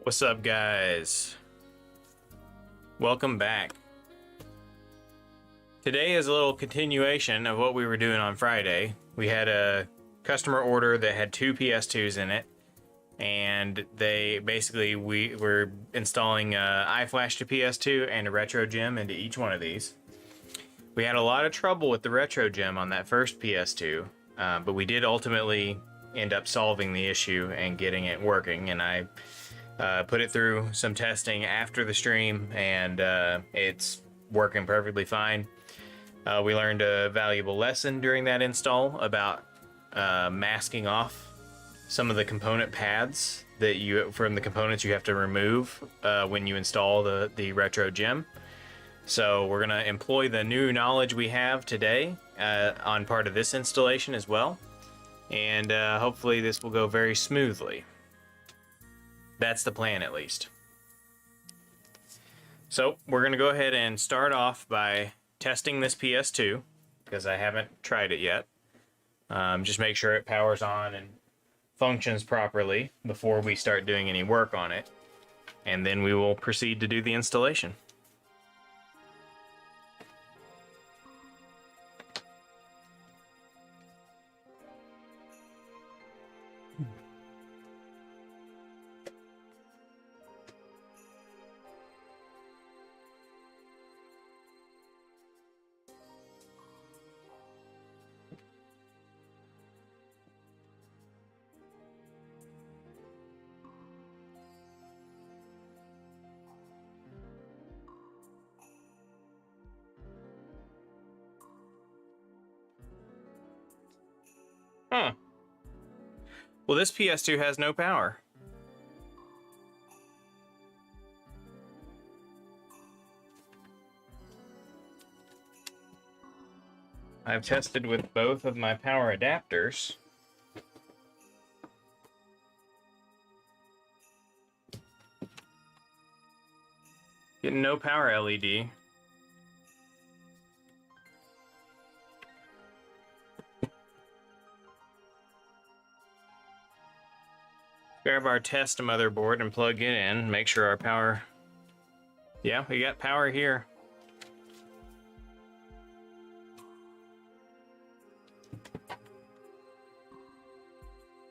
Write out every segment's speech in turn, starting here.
What's up, guys? Welcome back. Today is a little continuation of what we were doing on Friday. We had a customer order that had two PS2s in it, and we were installing iFlash2PS2 and a retro gem into each one of these. We had a lot of trouble with the retro gem on that first PS2, but we did ultimately end up solving the issue and getting it working, and I put it through some testing after the stream, and it's working perfectly fine. We learned a valuable lesson during that install about masking off some of the component paths that from the components you have to remove when you install the retro gem. So we're gonna employ the new knowledge we have today on part of this installation as well, and hopefully this will go very smoothly. That's the plan, at least. So we're going to go ahead and start off by testing this PS2, because I haven't tried it yet. Just make sure it powers on and functions properly before we start doing any work on it. And then we will proceed to do the installation. Huh. Well, this PS2 has no power. I've tested with both of my power adapters. Getting no power LED. Grab our test motherboard and plug it in. Make sure our power... Yeah, we got power here.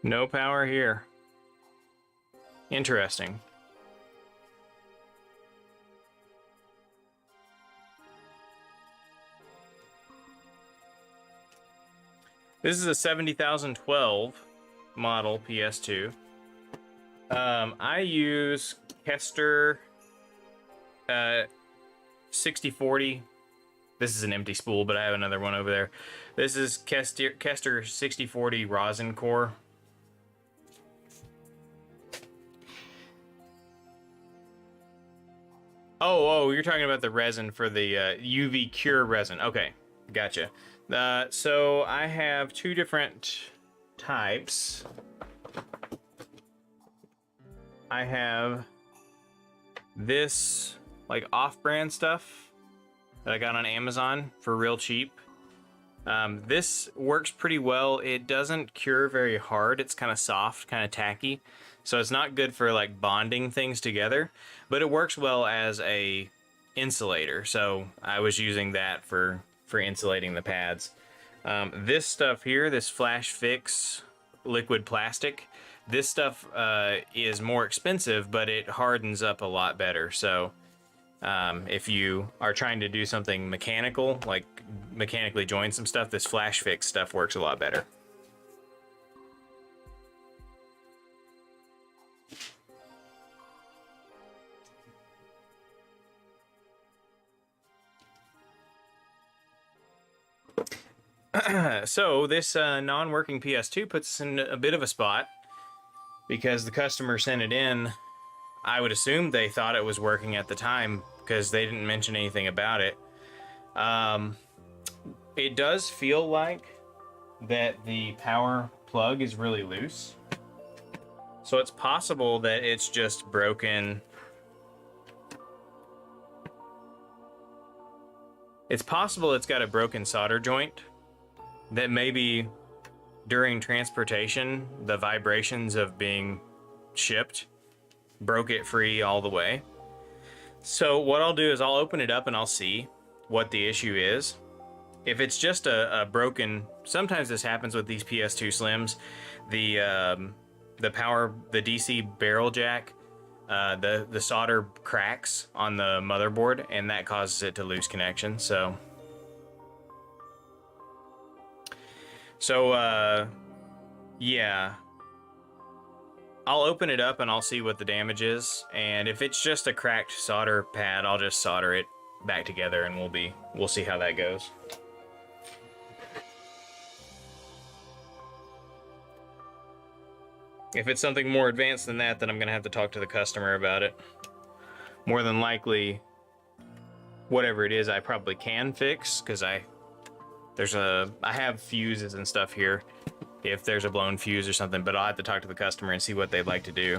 No power here. Interesting. This is a 70,012 model PS2. I use Kester 6040. This is an empty spool, but I have another one over there. This is Kester 6040 rosin core. Oh, you're talking about the resin for the UV cure resin. Okay, gotcha. So I have two different types. I have this like off-brand stuff that I got on Amazon for real cheap. This works pretty well. It doesn't cure very hard. It's kind of soft, kind of tacky. So it's not good for like bonding things together, but it works well as a insulator. So I was using that for insulating the pads. This stuff here, this Flash Fix liquid plastic, this stuff is more expensive, but it hardens up a lot better. So if you are trying to do something mechanical, like mechanically join some stuff, this Flash Fix stuff works a lot better. So this non-working PS2 puts us in a bit of a spot because the customer sent it in. I would assume they thought it was working at the time because they didn't mention anything about it. It does feel like that the power plug is really loose. So it's possible that it's just broken. It's possible it's got a broken solder joint. That maybe during transportation, the vibrations of being shipped broke it free all the way. So what I'll do is I'll open it up and I'll see what the issue is. If it's just a broken, sometimes this happens with these PS2 Slims, the DC barrel jack, the solder cracks on the motherboard and that causes it to lose connection. So yeah, I'll open it up and I'll see what the damage is, and if it's just a cracked solder pad, I'll just solder it back together and we'll see how that goes. If it's something more advanced than that, then I'm gonna have to talk to the customer about it. More than likely, whatever it is, I probably can fix, because I have fuses and stuff here if there's a blown fuse or something, but I'll have to talk to the customer and see what they'd like to do.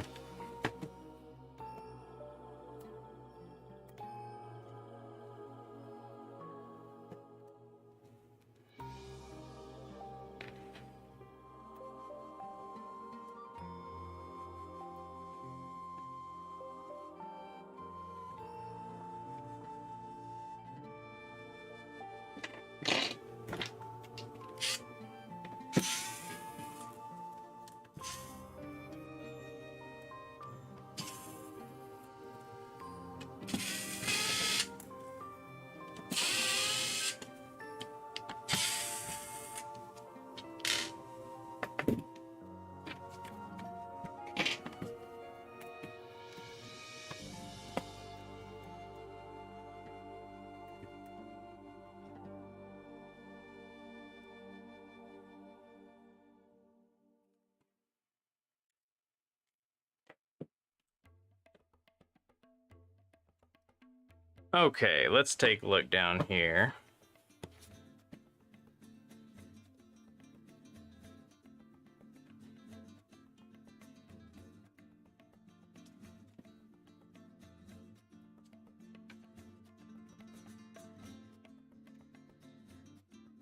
Okay, let's take a look down here.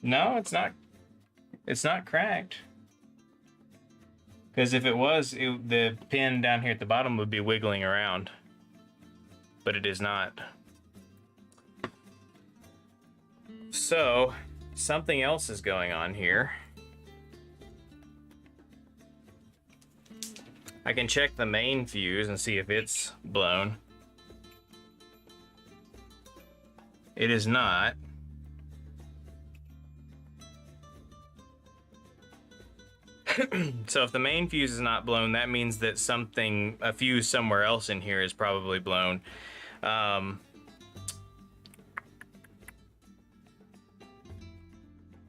No, it's not cracked. Because if it was, the pin down here at the bottom would be wiggling around. But it is not. So, something else is going on here. I can check the main fuse and see if it's blown. It is not. So if the main fuse is not blown, that means that a fuse somewhere else in here is probably blown.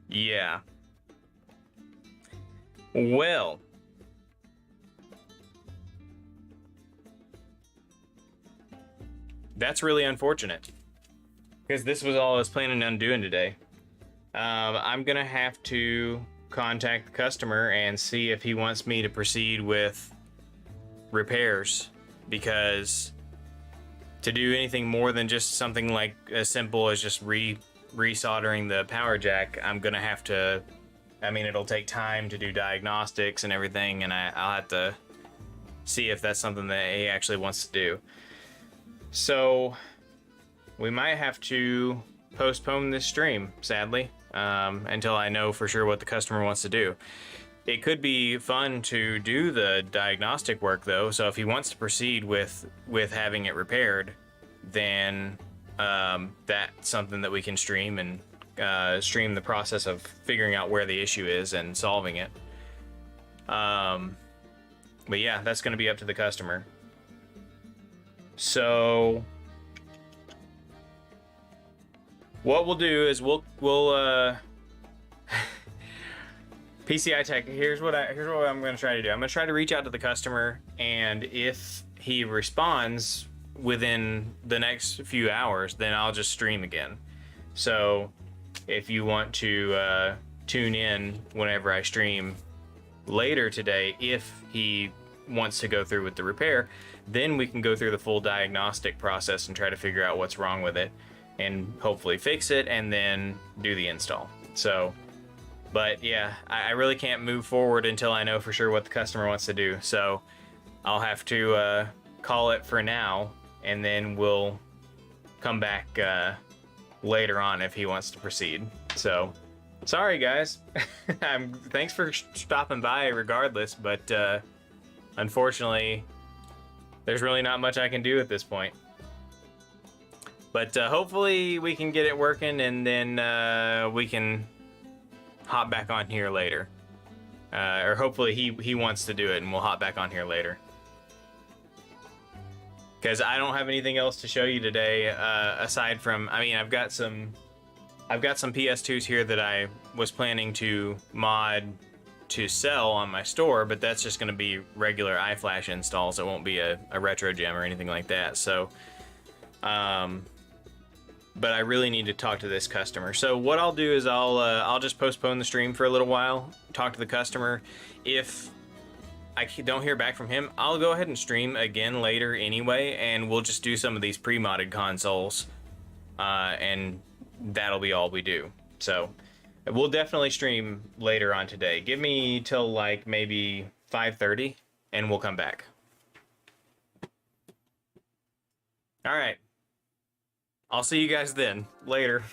Yeah. Well. That's really unfortunate. Because this was all I was planning on doing today. I'm going to have to contact the customer and see if he wants me to proceed with repairs, because to do anything more than just something like as simple as just resoldering the power jack, I'm gonna have to, I mean, it'll take time to do diagnostics and everything, and I'll have to see if that's something that he actually wants to do. So we might have to postpone this stream, sadly, until I know for sure what the customer wants to do. It could be fun to do the diagnostic work though, so if he wants to proceed with having it repaired, then that's something that we can stream, and stream the process of figuring out where the issue is and solving it. But yeah, that's going to be up to the customer. So what we'll do is we'll PCI Tech, here's what I'm going to try to do. I'm going to try to reach out to the customer, and if he responds within the next few hours, then I'll just stream again. So if you want to tune in whenever I stream later today, if he wants to go through with the repair, then we can go through the full diagnostic process and try to figure out what's wrong with it and hopefully fix it and then do the install. So, but yeah, I really can't move forward until I know for sure what the customer wants to do. So I'll have to call it for now, and then we'll come back later on if he wants to proceed. So sorry guys. Thanks for stopping by regardless, but unfortunately there's really not much I can do at this point. But hopefully we can get it working, and then we can hop back on here later. Or hopefully he wants to do it and we'll hop back on here later. Because I don't have anything else to show you today, aside from, I mean, I've got some PS2s here that I was planning to mod to sell on my store, but that's just going to be regular iFlash installs. It won't be a retro gem or anything like that. So, but I really need to talk to this customer. So what I'll do is I'll just postpone the stream for a little while, talk to the customer. If I don't hear back from him, I'll go ahead and stream again later anyway, and we'll just do some of these pre-modded consoles, and that'll be all we do. So we'll definitely stream later on today. Give me till like maybe 5:30 and we'll come back. All right. I'll see you guys then. Later.